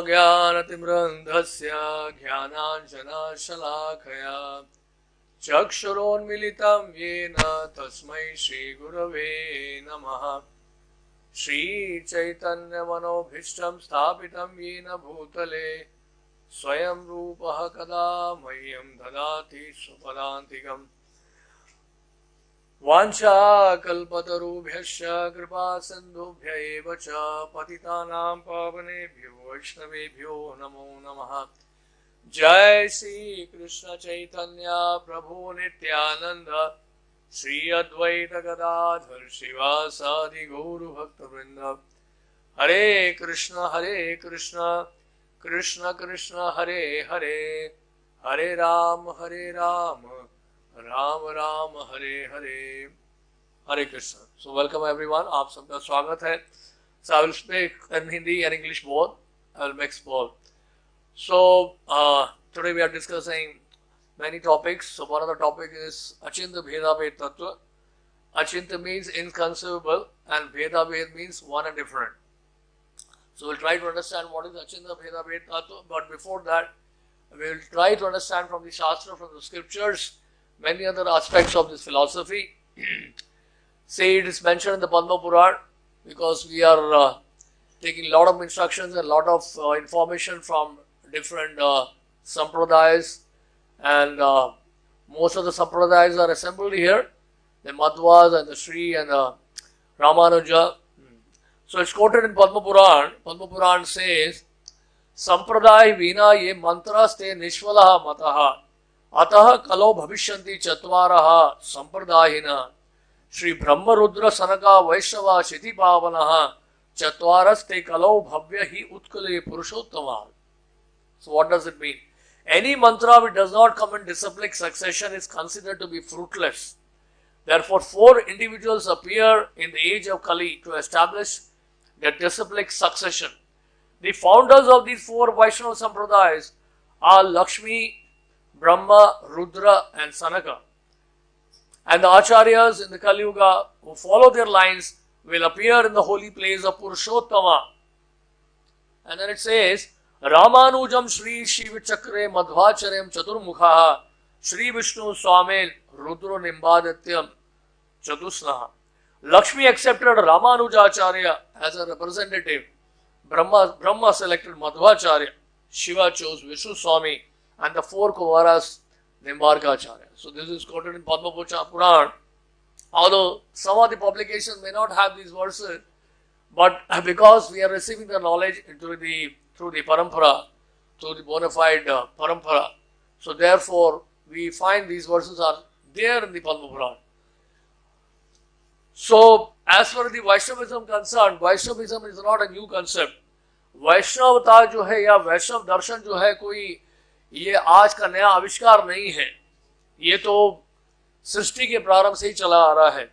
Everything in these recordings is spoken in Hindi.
ज्ञानतिमिरन्धस्य ज्ञानाञ्जनशलाकया चक्षुरोन्मिलितं येन तस्मै श्रीगुरवे नमः। श्रीचैतन्यमनोभीष्टं स्थापितं येन भूतले स्वयं रूपः कदा मह्यं ददाति स्वपदान्तिकम्। वाञ्छाकल्पतरुभ्यश्च कृपासिन्धुभ्य एव च पतितानां पावनेभ्यो वैष्णवेभ्यो नमो नमः। जय श्री कृष्ण चैतन्य प्रभु नित्यानंद श्री अद्वैत गदाधर शिवासादि गौर भक्तवृंद। हरे कृष्ण कृष्ण कृष्ण हरे हरे, हरे राम राम राम हरे हरे, हरे कृष्ण। सो वेलकम एवरीवन, आप सबका स्वागत है। So I will speak in Hindi and English both. I will mix both. So today we are discussing many topics. So one of the topic is Achinta Bheda Ved Tattva. Achinta means inconceivable and Bheda Ved means one and different. So we'll try to understand what is Achinta Bheda Ved Tattva. But before that, we will try to understand from the Shastra, from the scriptures, many other aspects of this philosophy. Say it is mentioned in the Padma Puran because we are taking a lot of instructions and a lot of information from different sampradayas, and most of the sampradayas are assembled here, the Madhvas and the Sri and the Ramanuja. So it's quoted in Padma Puran. Padma Puran says, Sampradaya vina ye mantras te nishvalaha mataha atah kalo bhavishyanti chattvaraha sampradayina Shri Brahma Rudra Sanaka Vaiṣṇava Shiti Pavanaha Chattvaraste Kalo Bhavya Hi Utkale Purushottama. So what does it mean? Any mantra which does not come in disciplic succession is considered to be fruitless. Therefore, 4 individuals appear in the age of Kali to establish the disciplic succession. The founders of these 4 Vaishnava Sampradayas are Lakshmi, Brahma, Rudra and Sanaka. And the Acharyas in the Kali Yuga who follow their lines will appear in the holy place of Purushottama. And then it says, Ramanujam Shri Shiva Chakre Madhvacharyam Chaturmukha Shri Vishnu Swamin Rudro Nimbadatyam Chatusnaha. Lakshmi accepted Ramanujacharya as a representative. Brahma selected Madhvacharya. Shiva chose Vishnu Swami, and the 4 Kumaras Nimbargacharya. So this is quoted in Padma Puran. Although some of the publications may not have these verses, but because we are receiving the knowledge through the parampara, through the bona fide parampara, so therefore we find these verses are there in the Padma Puran. So as far as the Vaishnavism concerned, Vaishnavism is not a new concept. वैष्णवता जो है या वैष्णव दर्शन जो है कोई ये आज का नया आविष्कार नहीं है, ये तो सृष्टि के प्रारंभ से ही चला आ रहा है.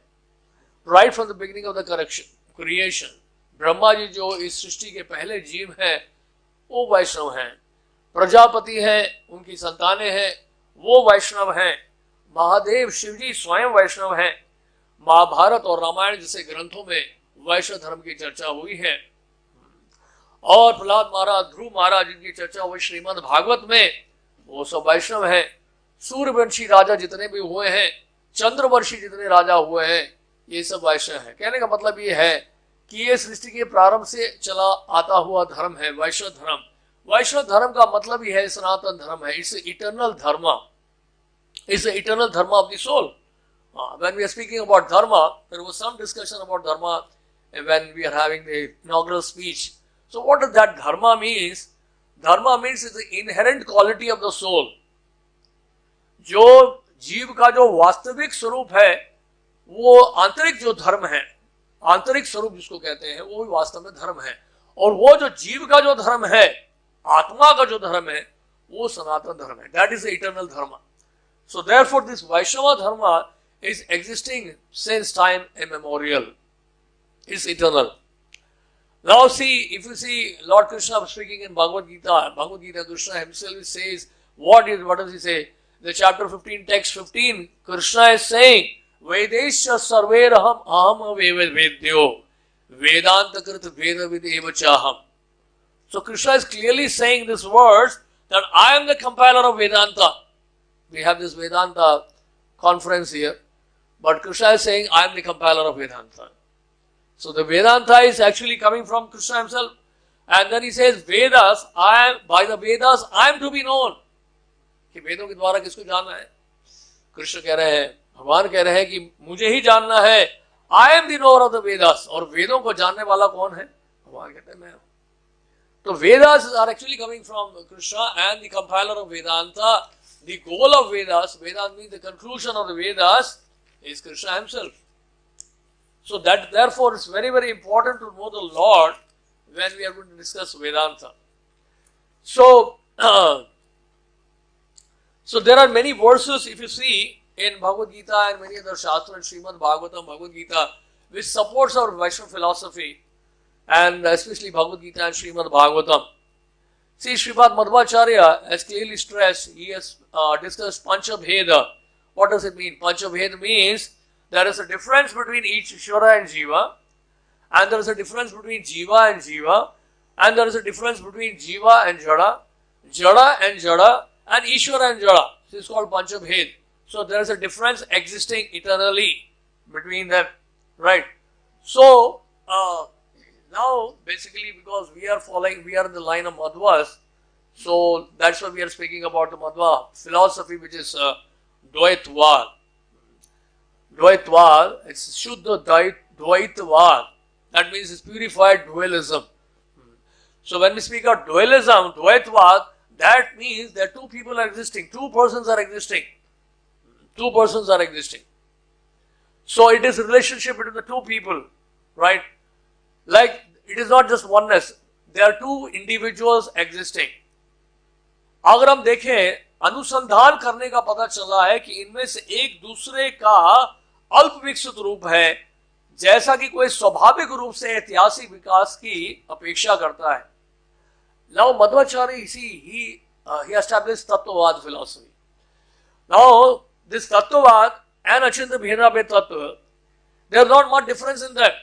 Right from the beginning of the creation, Brahma ji जो इस सृष्टि के पहले जीव हैं वो वैष्णव हैं, प्रजापति हैं, उनकी संतानें हैं, वो वैष्णव हैं, महादेव शिवजी स्वयं वैष्णव हैं. महाभारत और रामायण जैसे ग्रंथों में वैष्णव धर्म की चर्चा हुई है. और प्रहलाद महाराज, ध्रुव महाराज जिनकी चर्चा हुई श्रीमद् भागवत में, वो सब वैष्णव हैं. सूर्यवंशी राजा जितने भी हुए हैं, चंद्रवंशी जितने राजा हुए हैं, ये सब वैष्णव हैं. कहने का मतलब ये है कि ये सृष्टि के प्रारंभ से चला आता हुआ धर्म है वैष्णव धर्म. वैष्णव धर्म का मतलब ही है सनातन धर्म है. It's eternal dharma, it's eternal dharma of the soul. When we are speaking about dharma, there was some discussion about dharma when we are having the inaugural speech. So what does that dharma means? Dharma means it's the inherent quality of the soul. जो जीव का जो वास्तविक स्वरूप है, वो आंतरिक जो धर्म है, आंतरिक स्वरूप जिसको कहते हैं, वो भी वास्तव में धर्म है. और वो जो जीव का जो धर्म है, आत्मा का जो धर्म है, वो सनातन धर्म है. That is the eternal dharma. So therefore this Vaishnava dharma is existing since time immemorial. It's eternal. Now see, if you see Lord Krishna speaking in Bhagavad Gita, Krishna himself says, what does he say? The chapter 15, text 15, Krishna is saying, Vedesya sarveraham aham vedyo vedanta krit veda videva chaham. So Krishna is clearly saying this words that I am the compiler of Vedanta. We have this Vedanta conference here, but Krishna is saying I am the compiler of Vedanta. So the Vedanta is actually coming from Krishna himself. And then he says, Vedas, by the Vedas, I am to be known. कि वेदों के द्वारा किसको जानना है? कृष्ण कह रहे हैं, भगवान कह रहे हैं कि मुझे ही जानना है. I am the knower of the Vedas. और वेदों को जानने वाला कौन है? भगवान कहते हैं मैं हूं. तो Vedas are actually coming from Krishna and the compiler of Vedanta. The goal of Vedas, Vedas means the conclusion of the Vedas, is Krishna himself. So that therefore it's very, very important to know the Lord when we are going to discuss Vedanta. So, so there are many verses, if you see, in Bhagavad Gita and many other Shastras, Srimad Bhagavatam, Bhagavad Gita, which supports our Vaishnava philosophy, and especially Bhagavad Gita and Srimad Bhagavatam. See, Srimad Madhvacharya has clearly stressed, he has discussed Panchabheda. What does it mean? Panchabheda means there is a difference between each Ishvara and Jiva, and there is a difference between Jiva and Jiva, and there is a difference between Jiva and Jada, Jada and Jada, and Ishvara and Jada. This is called Panchabhed. So there is a difference existing eternally between them, right? So now basically because we are in the line of Madhvas, so that's why we are speaking about the Madhva philosophy, which is Dvaitvad. Dvaitvad, it's Shuddha Dvaitvad. That means it's purified dualism. So when we speak of dualism, Dvaitvad, that means that two people are existing, two persons are existing. Two persons are existing. So it is a relationship between the two people, right? Like it is not just oneness. There are two individuals existing. अगर हम देखें, अनुसंधान करने का पता चला है कि इनमें से एक दूसरे का अल्प विकसित रूप है, जैसा कि कोई स्वाभाविक रूप से ऐतिहासिक विकास की अपेक्षा करता है. Now Madhvacharya, he established Tattvad philosophy. Now this Tattvad and Achinta Bheda Bhed Tattva, there is not much difference in that.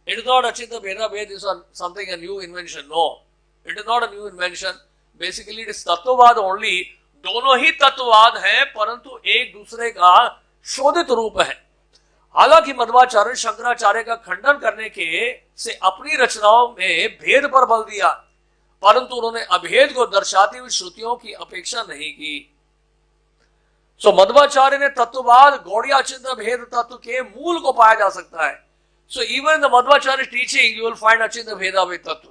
It is not Achinta Bheda Bhed is something a new invention. No, it is not a new invention. Basically it is Tattvad only. दोनों ही तत्ववाद हैं, परंतु एक दूसरे का शोधित रूप है. हालांकि मध्वाचार्य शंकराचार्य का खंडन करने के से अपनी रचनाओं में भेद पर बल दिया, परंतु उन्होंने अभेद को दर्शाती हुई श्रुतियों की अपेक्षा नहीं की. सो मध्वाचार्य ने तत्ववाद गौड़िया चिंता भेद तत्व के मूल को पाया जा सकता है. So even in the Madhvacharya teaching you will find achint bheda bhed तत्व.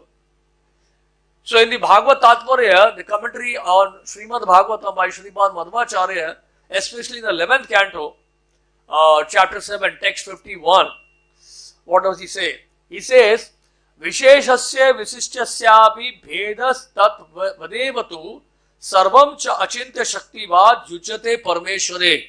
So in the Bhagavad Tatparya, the commentary on Srimad Bhagavatam by Srimad Madhvacharya, especially in the 11th canto, chapter 7, text 51, what does he say? He says, Visheshasya visishtyasyapi bhedas tat vadevatu sarvam cha achintya shaktivad yujyate parmeshware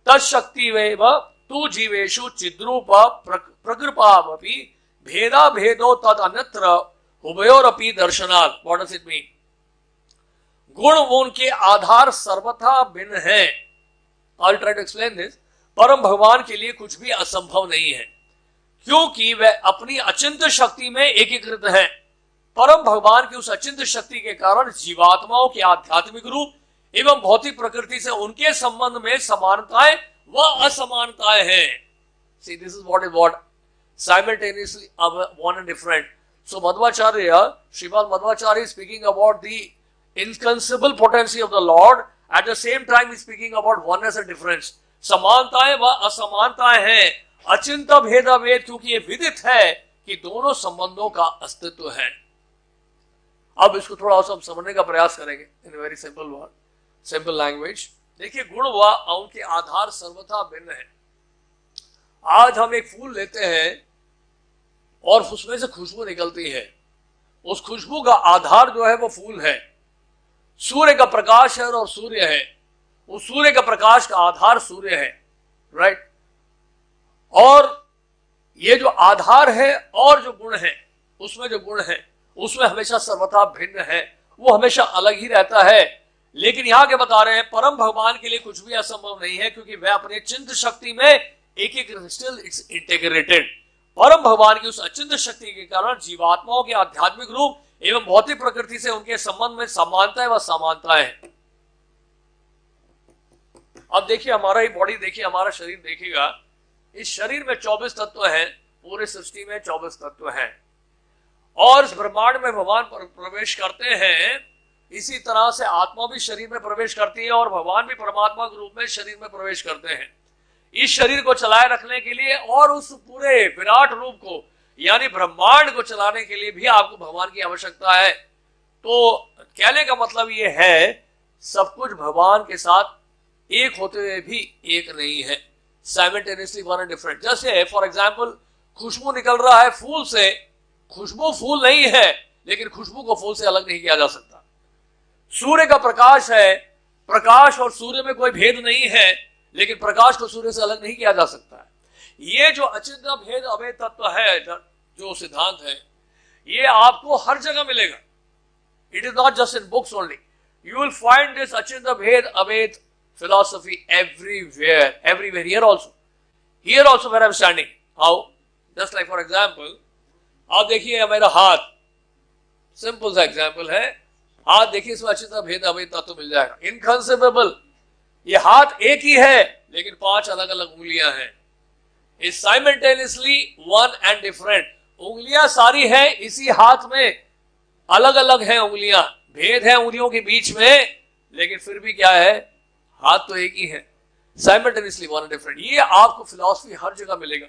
tat shaktiveva tu jiveshu chidrupa prakripavapi bheda bhedo tad anyatra उभयोरपि दर्शनात्. What does it mean? गुण उनके आधार सर्वथा भिन्न है. I'll try to explain this. परम भगवान के लिए कुछ भी असंभव नहीं है, क्योंकि वह अपनी अचिंत शक्ति में एकीकृत है. परम भगवान की उस अचिंत शक्ति के कारण जीवात्माओं के आध्यात्मिक रूप एवं भौतिक प्रकृति से उनके संबंध में समानताएं व असमानताएं हैं. See, this is what simultaneously one and different. So Madhvacharya, Srimad Madhvacharya is speaking about the inconceivable potency of the Lord. At the same time, he is speaking about oneness and difference. समानताएं व असमानताएं हैं. अचिंत्य भेदा भेद, क्योंकि ये विदित है कि दोनों संबंधों का अस्तित्व है. अब इसको थोड़ा सा हम समझने का प्रयास करेंगे in very simple word, simple language. देखिए, गुण व उनके आधार सर्वथा भिन्न है. आज हम एक फूल लेते हैं और उसमें से खुशबू निकलती है. उस खुशबू का आधार जो है वो फूल है. सूर्य का प्रकाश है और सूर्य है. उस सूर्य का प्रकाश का आधार सूर्य है, राइट. और ये जो आधार है और जो गुण है, उसमें जो गुण है उसमें हमेशा सर्वथा भिन्न है, वो हमेशा अलग ही रहता है. लेकिन यहां के बता रहे हैं परम भगवान के लिए कुछ भी असंभव नहीं है, क्योंकि वह अपने चिंत शक्ति में एक स्टिल इट्स इंटीग्रेटेड. परम भगवान की उस अचिंत शक्ति के कारण जीवात्माओं के आध्यात्मिक रूप एवं भौतिक प्रकृति से उनके संबंध में समानताएं व समानताएं हैं। अब देखिए हमारा ही बॉडी देखिए, हमारा शरीर देखिएगा, इस शरीर में 24 तत्व हैं, पूरे सृष्टि में 24 तत्व हैं, और इस ब्रह्मांड में भगवान प्रवेश करते हैं। इसी तरह से आत्मा भी शरीर में प्रवेश करती है और भगवान भी परमात्मा के रूप में शरीर में प्रवेश करते हैं। इस शरीर को चलाए रखने के लिए और उस पूरे विराट रूप को यानी ब्रह्मांड को चलाने के लिए भी आपको भगवान की आवश्यकता है। तो कहने का मतलब ये है, सब कुछ भगवान के साथ एक होते हुए भी एक नहीं है, साइमल्टेनियसली वन एंड डिफरेंट। जैसे फॉर एग्जांपल खुशबू निकल रहा है फूल से, खुशबू फूल नहीं है, लेकिन खुशबू को फूल से अलग नहीं किया जा सकता। सूर्य का प्रकाश है, प्रकाश और सूर्य में कोई भेद नहीं है, लेकिन प्रकाश को सूर्य से अलग नहीं किया जा सकता है। ये जो अचिंत्य भेद अभेद तत्व है, जो सिद्धांत है, ये आपको हर जगह मिलेगा। It is not just in books only, you will find this achintya bheda अभेद philosophy everywhere here also where I'm standing. How? Just like for example, आप देखिए मेरा हाथ, सिंपल सा एग्जाम्पल है, हाथ देखिए, इसमें अच्छी तरह भेद अभेद तत्व मिल जाएगा। इनकंसेबल, ये हाथ एक ही है लेकिन 5 अलग अलग उंगलियां हैं। Is simultaneously one and different, उंगलियां सारी है इसी हाथ में, अलग अलग हैं उंगलियां, भेद है उंगलियों के बीच में, लेकिन फिर भी क्या है, हाथ तो एक ही है। साइमल्टेनियसली वन एंड डिफरेंट, ये आपको फिलॉसफी हर जगह मिलेगा।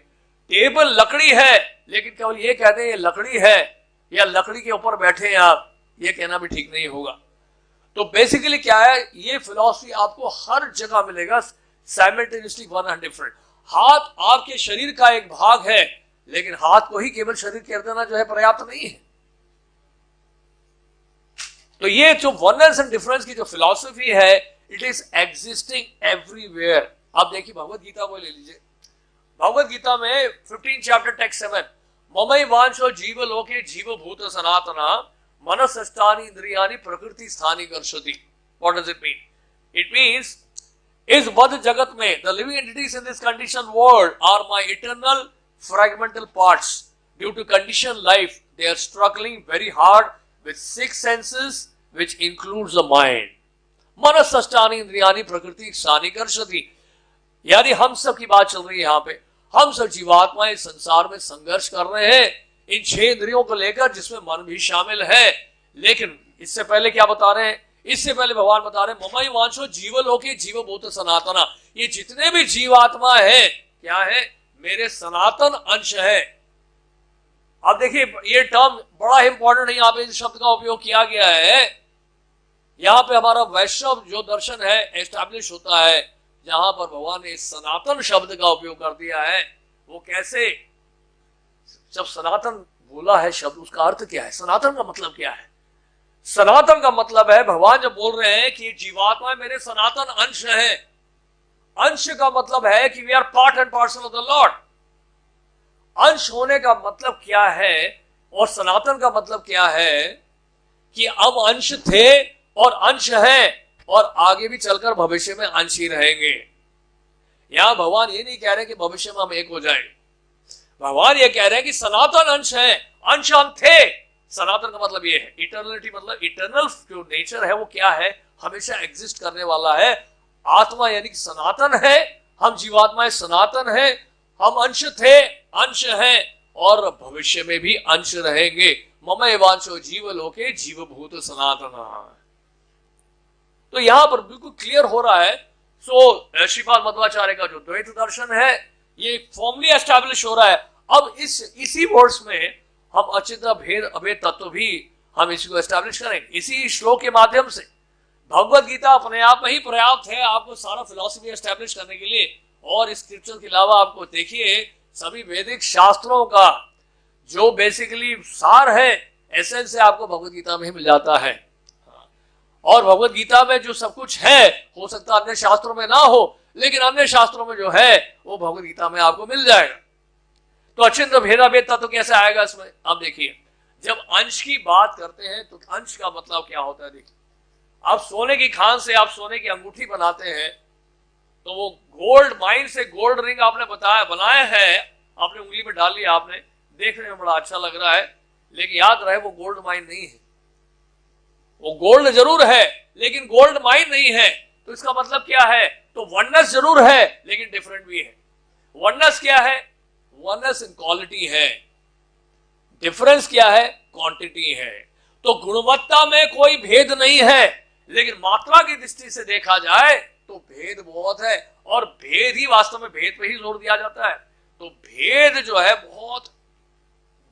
टेबल लकड़ी है, लेकिन केवल ये कहते हैं ये लकड़ी है या लकड़ी के ऊपर बैठे हैं आप, ये कहना भी ठीक नहीं होगा। तो बेसिकली क्या है, ये फिलॉसफी आपको हर जगह मिलेगा, साइमल्टेनियसली वन एंड डिफरेंट। हाथ आपके शरीर का एक भाग है, लेकिन हाथ को ही केवल शरीर कह देना जो है पर्याप्त नहीं है। तो ये जो वननेस एंड डिफरेंस की जो फिलॉसफी है, इट इज एग्जिस्टिंग एवरीवेयर। आप देखिए भगवत गीता को ले लीजिए, भगवत गीता में 15 चैप्टर टेक्स्ट 7, ममई वांछो जीव लोके जीव भूत सनातना मनसष्टानि इंद्रियानि प्रकृति स्थानी कर्षति। What does it mean? It means इस बद्ध जगत में the living entities in this condition world are my eternal fragmental parts. Due to condition life they are struggling very hard with 6 senses which includes the mind. मनसष्टानि इंद्रियानि प्रकृति स्थानी कर्षति, यानी हम सब की बात चल रही है यहाँ पे। हम सब जीवात्माएं संसार में संघर्ष कर रहे हैं इन 6 इंद्रियों को लेकर, जिसमें मन भी शामिल है। लेकिन इससे पहले क्या बता रहे हैं, इससे पहले भगवान बता रहे हैं ममई वांछो जीव लोके जीव भूत सनातना, ये जितने भी जीवात्मा है क्या है, मेरे सनातन अंश है। अब देखिए ये टर्म बड़ा इंपॉर्टेंट है, यहाँ पे इस शब्द का उपयोग किया गया है। यहाँ पे हमारा वैष्णव जो दर्शन है एस्टैब्लिश होता है, जहां पर भगवान ने सनातन शब्द का उपयोग कर दिया है। वो कैसे, जब सनातन बोला है शब्द, उसका अर्थ क्या है, सनातन का मतलब क्या है? सनातन का मतलब है, भगवान जब बोल रहे हैं कि जीवात्मा मेरे सनातन अंश है, अंश का मतलब है कि we are part and parcel of the Lord. अंश होने का मतलब क्या है और सनातन का मतलब क्या है कि अब अंश थे और अंश है और आगे भी चलकर भविष्य में अंश ही रहेंगे। यहां भगवान ये नहीं कह रहे कि भविष्य में हम एक हो जाएंगे, भगवान ये कह रहे हैं कि सनातन अंश है, अंश हम थे। सनातन का मतलब ये है, इटर्नलिटी मतलब इटर्नल जो नेचर है वो क्या है, हमेशा एग्जिस्ट करने वाला है। आत्मा यानी कि सनातन है, हम जीवात्माएं सनातन है, हम अंश थे, अंश हैं और भविष्य में भी अंश रहेंगे। ममई वांछो जीव लोके जीव भूत सनातन। तो यहां पर बिल्कुल क्लियर हो रहा है। सो श्रीपाद मध्वाचार्य का जो द्वैत दर्शन है ये फॉर्मली एस्टैब्लिश हो रहा है। अब इसी वर्ड्स में हम अचिंत्य भेद अभेद तत्व भी हम इसको एस्टैब्लिश करेंगे इसी श्लोक के माध्यम से। भगवत गीता अपने आप में ही पर्याप्त है आपको सारा फिलॉसफी एस्टैब्लिश करने के लिए। और इस स्क्रिप्चर के अलावा आपको देखिए सभी वैदिक शास्त्रों का जो बेसिकली सार है, एसेंस है, आपको भगवत गीता में ही मिल जाता है। और भगवत गीता में जो सब कुछ है, हो सकता है अन्य शास्त्रों में ना हो, लेकिन अन्य शास्त्रों में जो है वो भगवत गीता में आपको मिल जाएगा। तो अचिंत्य भेदाभेद तत्व कैसे आएगा इसमें? आप देखिए, जब अंश की बात करते हैं तो अंश का मतलब क्या होता है। देखिए, आप सोने की खान से आप सोने की अंगूठी बनाते हैं, तो वो गोल्ड माइन से गोल्ड रिंग आपने बनाया है, आपने उंगली में डाल लिया, आपने देखने में बड़ा अच्छा लग रहा है, लेकिन याद रहे वो गोल्ड माइन नहीं है। वो गोल्ड जरूर है लेकिन गोल्ड माइन नहीं है। तो इसका मतलब क्या है? तो वननेस जरूर है लेकिन डिफरेंट भी है। वननेस क्या है? वननेस इन क्वालिटी है। डिफरेंस क्या है? क्वांटिटी है। तो गुणवत्ता में कोई भेद नहीं है, लेकिन मात्रा की दृष्टि से देखा जाए तो भेद बहुत है, और भेद ही वास्तव में भेद पे ही जोर दिया जाता है। तो भेद जो है बहुत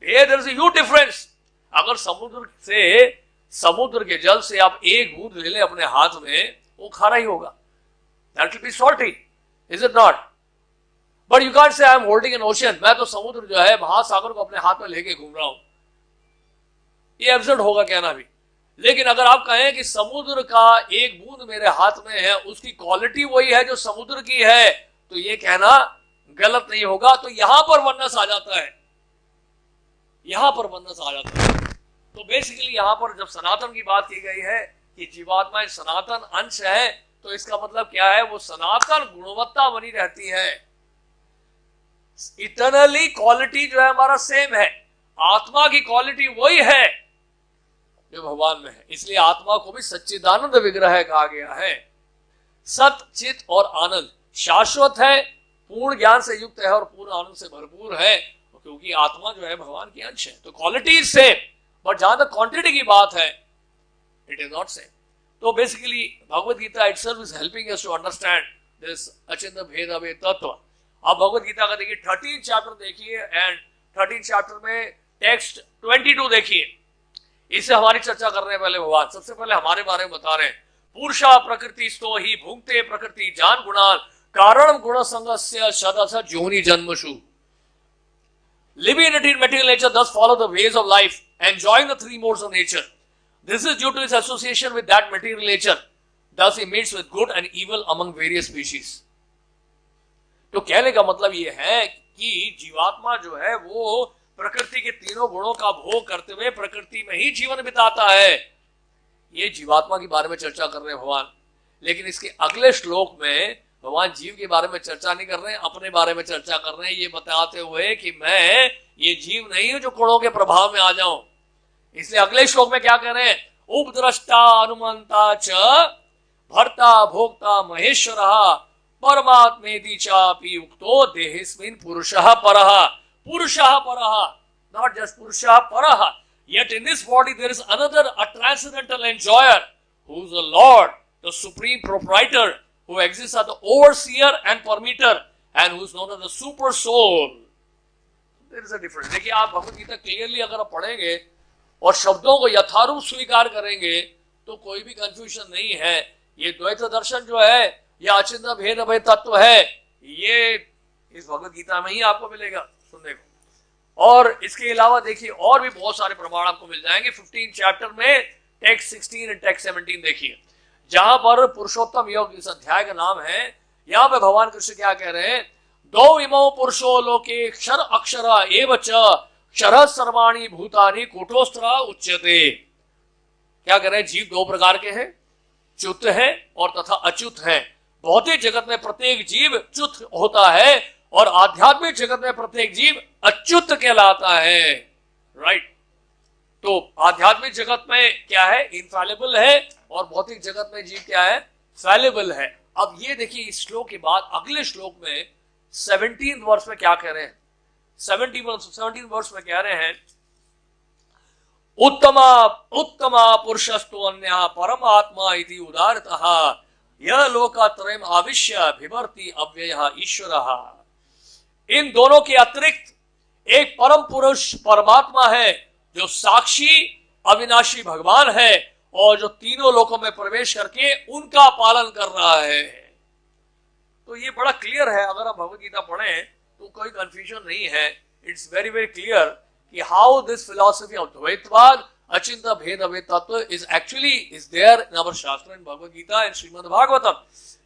भेद, there is a huge difference. अगर समुद्र के जल से आप एक बूंद ले लें अपने हाथ में, वो खारा ही होगा, that will be salty, is it not? But you can't say I am holding N ocean, मैं तो समुद्र जो है महासागर को अपने हाथ में लेके घूम रहा हूं, ये एब्सर्ड होगा कहना भी। लेकिन अगर आप कहें कि समुद्र का एक बूंद मेरे हाथ में है, उसकी क्वालिटी वही है जो समुद्र की है, तो ये कहना गलत नहीं होगा। तो यहां पर वननेस आ जाता है, यहां पर वननेस आ जाता है। तो बेसिकली यहां पर जब सनातन की बात की गई है कि जीवात्मा सनातन अंश है, तो इसका मतलब क्या है? वो सनातन गुणवत्ता बनी रहती है, इटरनली क्वालिटी जो है हमारा सेम है। आत्मा की क्वालिटी वही है जो भगवान में है। इसलिए आत्मा को भी सच्चिदानंद विग्रह कहा गया है। सत, चित और आनंद शाश्वत है, पूर्ण ज्ञान से युक्त है और पूर्ण आनंद से भरपूर है, क्योंकि आत्मा जो है भगवान की अंश है। तो क्वालिटी इज सेम, बट जहां तक क्वांटिटी की बात है, इट इज नॉट सेम। तो basically Bhagavad Gita itself is helping us to understand this achintya bheda abheda तत्व। आप भगवत गीता का देखिए 13 चैप्टर देखिए, एंड 13 चैप्टर में टेक्स्ट 22 देखिए। इससे हमारी चर्चा कर रहे हैं पहले भगवान सबसे पहले हमारे बारे में बता रहे हैं। पुरुषा प्रकृति स्तो ही भुंक्ते प्रकृति जान गुणान कारण गुण संगस्य सदस जोनि जन्मशु। Living in material nature thus follow the ways of life, enjoying the three modes of nature. This is due to his association with that material nature. Thus he meets with good and evil among various species. तो कहने का मतलब ये है कि जीवात्मा जो है वो प्रकृति के तीनों गुणों का भोग करते हुए प्रकृति में ही जीवन बिताता है। ये जीवात्मा के बारे में चर्चा कर रहे हैं भगवान। लेकिन इसके अगले श्लोक में भगवान जीव के बारे में चर्चा नहीं कर रहे हैं, अपने बारे में चर्चा कर रहे हैं, ये बताते हुए कि मैं ये जीव नहीं हूं जो गुणों के प्रभाव में आ जाऊं। इसलिए अगले श्लोक में क्या कह रहे हैं? उपद्रष्टा अनुमंता च भर्ता भोक्ता महेश्वरः परमात्मेति चापि उक्तो देहेस्मिन् पुरुषः परः। पुरुषः परः, not just पुरुषः परः. Yet in this body there is another, a transcendental enjoyer, who is the Lord, the supreme proprietor, who exists as the overseer and permitter, and who is known as the super soul. There is a difference. देखिए आप भगवत गीता क्लियरली अगर आप पढ़ेंगे और शब्दों को यथारूप स्वीकार करेंगे तो कोई भी कंफ्यूजन नहीं है। ये द्वैत दर्शन जो है, यह अचिंत्य भेद अभेद तत्व है, ये इस भगवत गीता में ही आपको मिलेगा सुनने को। और इसके अलावा देखिए और भी बहुत सारे प्रमाण आपको मिल जाएंगे। 15 चैप्टर में टेक्स्ट 16 और टेक्स्ट 17 देखिए, जहां पर पुरुषोत्तम योग इस अध्याय का नाम है। यहां पे भगवान कृष्ण क्या कह रहे हैं? दो इमो पुरुषो लोके क्षर अक्षर एव च क्षर सर्वाणि भूतानि कूटोस्त्र उच्यते। क्या कह रहे हैं? जीव दो प्रकार के हैं, च्युत है और तथा अच्युत है। भौतिक जगत में प्रत्येक जीव च्युत होता है और आध्यात्मिक जगत में प्रत्येक जीव अच्युत कहलाता है। राइट। तो आध्यात्मिक जगत में क्या है? इनफैलिबल है, और भौतिक जगत में जीव क्या है? फैलिबल है। अब ये देखिए इस श्लोक के बाद अगले श्लोक में 17 वर्ष में क्या कह रहे हैं? 17 वर्ष में कह रहे हैं, उत्तमा उत्तमा पुरुषस्तु अन्यः परमात्मा इति उदारतः यह लोकत्रयम् आविश्य बिभर्ति अव्ययः ईश्वरः। इन दोनों के अतिरिक्त एक परम पुरुष परमात्मा है जो साक्षी अविनाशी भगवान है और जो तीनों लोकों में प्रवेश करके उनका पालन कर रहा है। तो ये बड़ा क्लियर है, अगर आप भगवत गीता पढ़ें तो कोई कंफ्यूजन नहीं है। इट्स वेरी वेरी क्लियर कि how this philosophy of dvaitavad achintya bheda abheda tattva is actually is there in our shastra, in Bhagavad Gita and Shrimad Bhagavatam.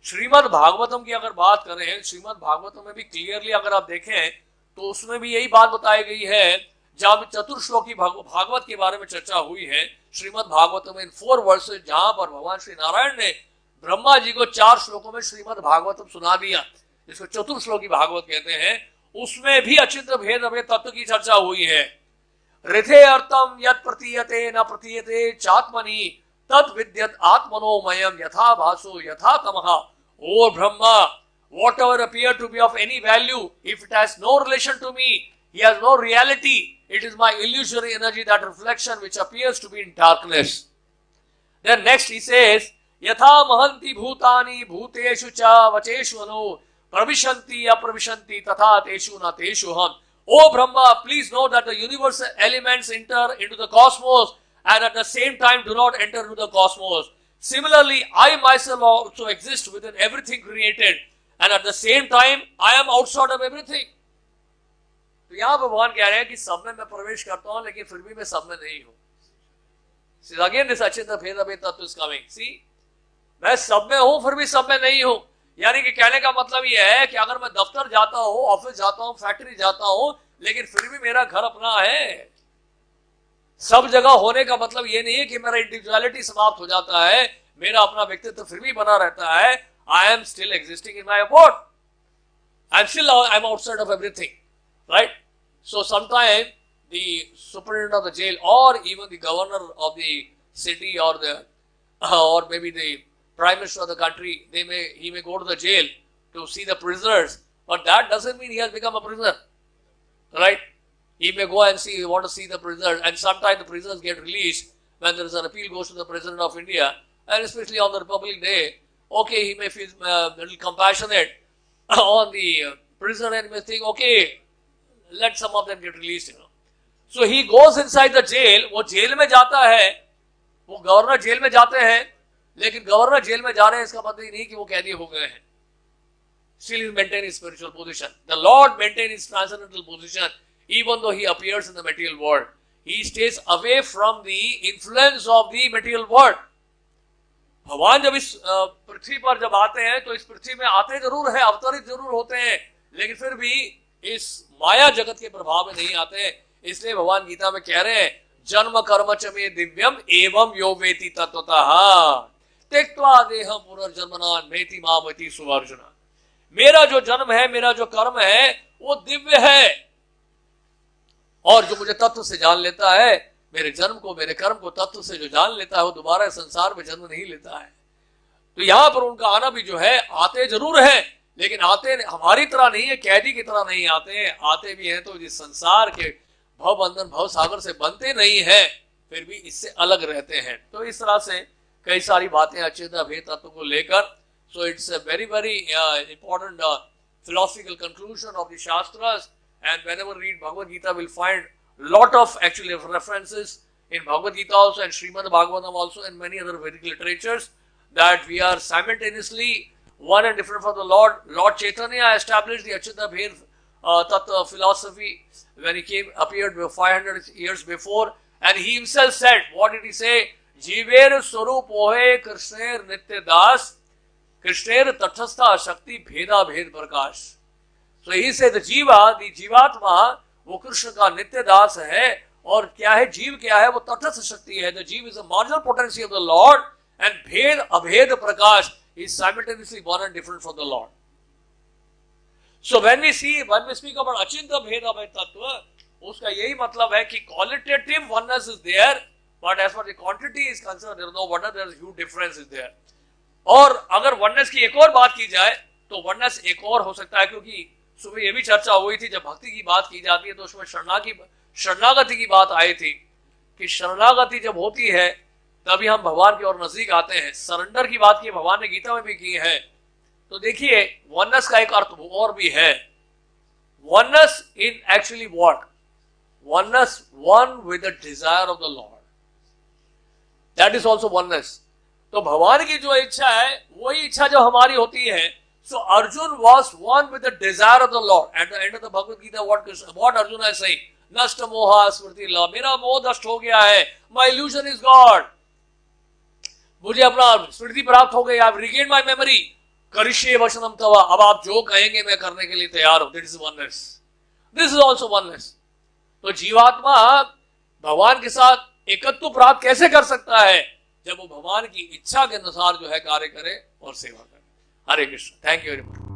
Shrimad Bhagavatam की अगर बात करें, श्रीमद् भागवतम में भी क्लियरली अगर आप देखें तो उसमें भी यही बात बताई गई है। जहां चतुर्श्लोकी भागवत के बारे में चर्चा हुई है श्रीमद् भागवतम इन 4 वर्सेस, जहां पर भगवान श्री नारायण ने ब्रह्मा जी को 4 श्लोकों में श्रीमद् भागवतम सुना दिया, जिसको चतुर्श्लोकी भागवत कहते हैं। उसमें भी अचिंत्य भेद अभेद तत्व की चर्चा हुई है। हृदय अर्थम यत् प्रतीयते न प्रतीयते चात्मनि तत् विद्यत आत्मनोमयम यथा भासो यथा तमः। ओ Brahma, whatever appear to be of any value, if it has no relation to me, he has no reality, it is my illusory energy, that reflection which appears to be in darkness. Then next he says, यथा महन्ति भूतानि भूतेषु च वचेषु अनु प्रविशन्ति अप्रविशन्ति तथा तेषु न तेषु हम। O Brahma, please know that the universal elements enter into the cosmos and at the same time do not enter into the cosmos. Similarly, I myself also exist within everything created and at the same time I am outside of everything. तो यहाँ भगवान कह रहे हैं कि सब में मैं प्रवेश करता हूँ लेकिन फिर भी मैं सब में नहीं हूँ. See, again this Achinta Bheda Tattva is coming. See, मैं सब में हूँ फिर भी सब में नहीं हूँ. यानी कि कहने का मतलब ये है कि अगर मैं दफ्तर जाता हूँ, ऑफिस जाता हूँ, फैक्ट्री जाता हूँ, लेकिन फिर भी मेरा घर अपना है. सब जगह होने का मतलब ये नहीं है कि मेरा इंडिविजुअलिटी समाप्त हो जाता है, मेरा अपना व्यक्तित्व फिर भी बना रहता है. I am still existing in my abode. I'm outside of everything, right? So sometime the superintendent of the jail or even the governor of the city or maybe the prime minister of the country, he may go to the jail to see the prisoners, but that doesn't mean he has become a prisoner, right? He may go and want to see the prisoners, and sometimes the prisoners get released when there is an appeal goes to the President of India, and especially on the Republic Day. Okay, he may feel a little compassionate on the prisoner and may think, okay, let some of them get released, So he goes inside the jail, वो जेल में जाता है, वो गवर्नर जेल में जाते हैं, लेकिन गवर्नर जेल में जा रहे हैं इसका मतलब ही नहीं कि वो कैदी हो गए हैं. Still he maintains his spiritual position. The Lord maintains his transcendental position even though he appears in the material world. He stays away from the influence of the material world. भगवान जब इस पृथ्वी पर जब आते हैं तो इस पृथ्वी में आते जरूर है, अवतरित जरूर होते हैं, लेकिन फिर भी इस माया जगत के प्रभाव में नहीं आते. इसलिए भगवान गीता में कह रहे हैं, जन्म कर्म च मे दिव्यम एवं यो वेति तत्वतः त्यक्त्वा देहं पुनर्जन्मनान मेति मामति सुवर्जुन. मेरा जो जन्म है, मेरा जो कर्म है, वो दिव्य है, और जो मुझे तत्व से जान लेता है, मेरे जन्म को, मेरे कर्म को तत्व से जो जान लेता है, वो दोबारा संसार में जन्म नहीं लेता है. तो यहां पर उनका आना भी जो है, आते जरूर है, लेकिन आते हमारी तरह नहीं है, कैदी की तरह नहीं आते हैं. आते भी हैं तो जिस संसार के भव बंधन भव सागर से बनते नहीं है, फिर भी इससे अलग रहते हैं. तो इस तरह से कई सारी बातें अचिंत्य भेद तत्व को लेकर. So it's a very very important philosophical conclusion of the Shastras, and whenever read Bhagavad Gita, we'll find lot of actually references in Bhagavad Gita also and Srimad Bhagavatam also and many other Vedic literatures that we are simultaneously one and different from the Lord. Lord Chaitanya established the Achinta Bhed Tattva philosophy when he appeared 500 years before, and he himself said, what did he say? Jiver Swarup Ohe Krishner Nitya Das Krishner Tatthastha Shakti Bheda Bhed Prakash. So he said the Jiva, the Jivatma, वो कृष्ण का नित्य दास है. और क्या है जीव, क्या है? वो तटस्थ शक्ति है. The जीव is a marginal potency of the Lord, and भेद अभेद प्रकाश is simultaneously one and different from the Lord. So when we speak about अचिंत्य भेद अभेद तत्व, उसका यही मतलब है कि qualitative oneness is there, but as far as the quantity is concerned, there is no wonder there is huge difference is there. और अगर oneness की एक और बात की जाए तो oneness एक और हो सकता है, क्योंकि सुबह ये भी चर्चा हुई थी, जब भक्ति की बात की जाती है तो उसमें शरणागति की बात आई थी कि शरणागति जब होती है तभी हम भगवान की ओर नजदीक आते हैं. सरेंडर की बात की भगवान ने गीता में भी की है. तो देखिए वननेस का एक अर्थ और भी है. Oneness in actually what? Oneness one with the desire of the Lord, that is also oneness. तो भगवान की जो इच्छा है वही इच्छा जो हमारी होती है. So Arjun was one with the desire of the Lord. At the end of the Bhagavad Gita, what Arjuna is saying? Nashta moha smriti la. मेरा मोह नष्ट हो गया है. My illusion is God. मुझे अपना स्मृति प्राप्त हो गई. I've regained my memory. करिष्ये वचनम तवा. अब आप जो कहेंगे मैं करने के लिए तैयार हूं. This is oneness. This is also oneness. तो जीवात्मा भगवान के साथ एकत्व प्राप्त कैसे कर सकता है? जब वो भगवान की इच्छा के अनुसार जो है कार्य करे और सेवा करे. Hare Krishna. Thank you very much.